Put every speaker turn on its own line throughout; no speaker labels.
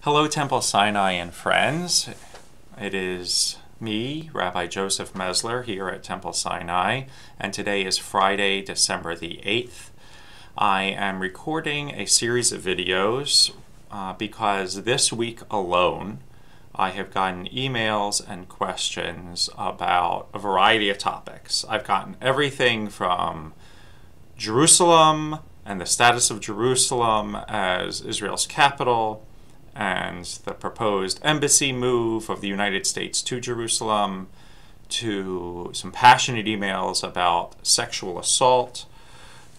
Hello, Temple Sinai and friends. It is me, Rabbi Joseph Mesler, here at Temple Sinai, and today is Friday, December the 8th. I am recording a series of videos because this week alone I have gotten emails and questions about a variety of topics. I've gotten everything from Jerusalem and the status of Jerusalem as Israel's capital, and the proposed embassy move of the United States to Jerusalem, to some passionate emails about sexual assault,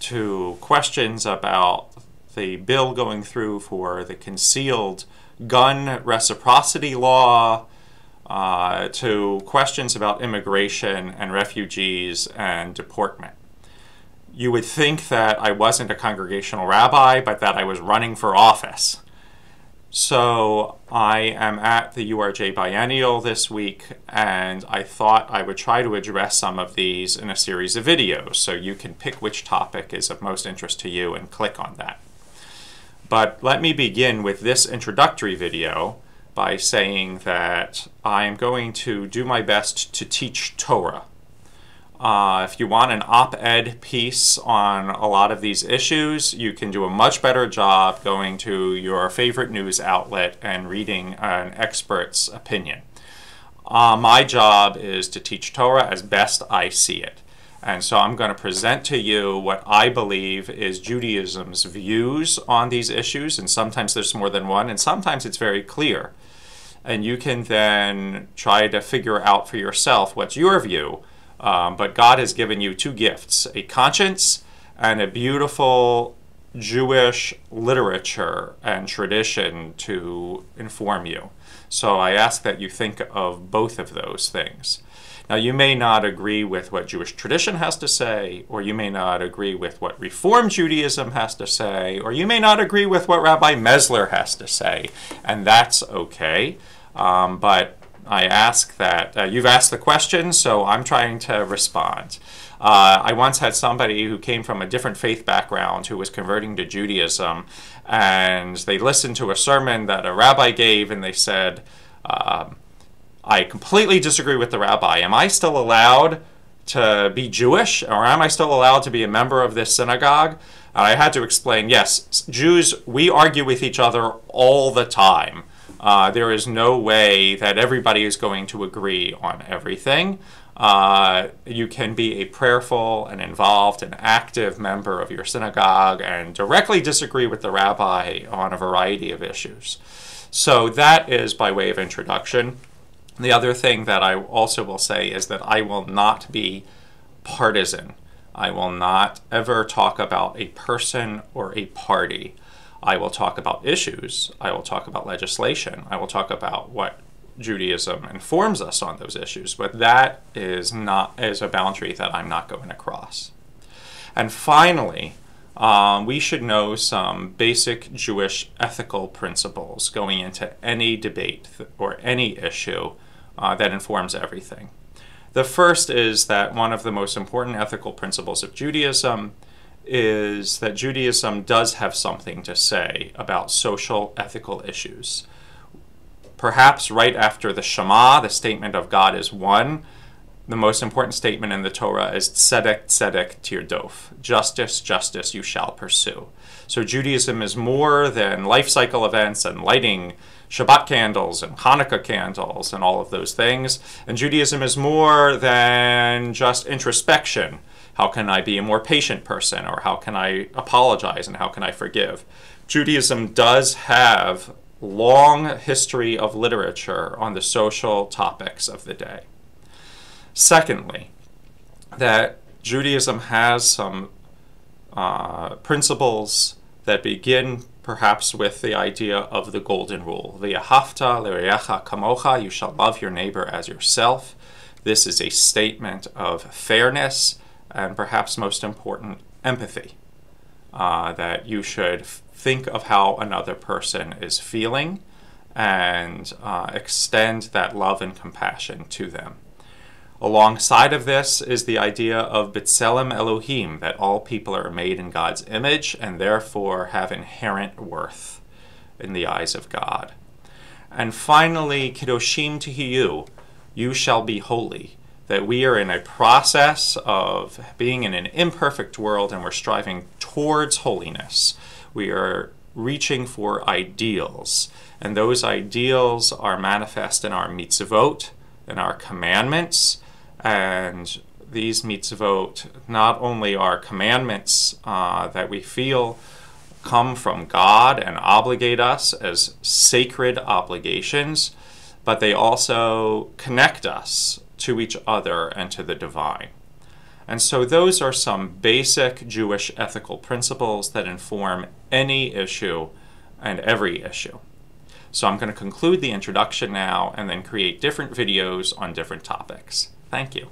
to questions about the bill going through for the concealed gun reciprocity law, to questions about immigration and refugees and deportment. You would think that I wasn't a congregational rabbi, but that I was running for office. So I am at the URJ Biennial this week, and I thought I would try to address some of these in a series of videos, so you can pick which topic is of most interest to you and click on that. But let me begin with this introductory video by saying that I am going to do my best to teach Torah. If you want an op-ed piece on a lot of these issues, you can do a much better job going to your favorite news outlet and reading an expert's opinion. My job is to teach Torah as best I see it. And so I'm going to present to you what I believe is Judaism's views on these issues, and sometimes there's more than one, and sometimes it's very clear. And you can then try to figure out for yourself what's your view. But God has given you two gifts, a conscience and a beautiful Jewish literature and tradition to inform you. So I ask that you think of both of those things. Now, you may not agree with what Jewish tradition has to say, or you may not agree with what Reform Judaism has to say, or you may not agree with what Rabbi Mesler has to say, and that's okay. But I ask that, you've asked the question, so I'm trying to respond. I once had somebody who came from a different faith background who was converting to Judaism, and they listened to a sermon that a rabbi gave, and they said, I completely disagree with the rabbi. Am I still allowed to be Jewish, or am I still allowed to be a member of this synagogue? And I had to explain, yes, Jews, we argue with each other all the time. There is no way that everybody is going to agree on everything. You can be a prayerful and involved and active member of your synagogue and directly disagree with the rabbi on a variety of issues. So that is by way of introduction. The other thing that I also will say is that I will not be partisan. I will not ever talk about a person or a party. I will talk about issues, I will talk about legislation, I will talk about what Judaism informs us on those issues, but that is a boundary that I'm not going to cross. And finally, we should know some basic Jewish ethical principles going into any debate or any issue that informs everything. The first is that one of the most important ethical principles of Judaism is that Judaism does have something to say about social ethical issues. Perhaps right after the Shema, the statement of God is one, the most important statement in the Torah is tzedek, tzedek tirdof. Justice, justice you shall pursue. So Judaism is more than life cycle events and lighting Shabbat candles and Hanukkah candles and all of those things. And Judaism is more than just introspection. How can I be a more patient person, or how can I apologize, and how can I forgive? Judaism does have long history of literature on the social topics of the day. Secondly, that Judaism has some principles that begin perhaps with the idea of the golden rule. V'ahavta l'reacha kamocha, you shall love your neighbor as yourself. This is a statement of fairness, and perhaps most important, empathy. That you should think of how another person is feeling and extend that love and compassion to them. Alongside of this is the idea of B'Tselem Elohim, that all people are made in God's image and therefore have inherent worth in the eyes of God. And finally, Kedoshim Tihiyu, you shall be holy. That we are in a process of being in an imperfect world and we're striving towards holiness. We are reaching for ideals, and those ideals are manifest in our mitzvot, in our commandments, and these mitzvot not only are commandments that we feel come from God and obligate us as sacred obligations, but they also connect us to each other and to the divine. And so those are some basic Jewish ethical principles that inform any issue and every issue. So I'm going to conclude the introduction now and then create different videos on different topics. Thank you.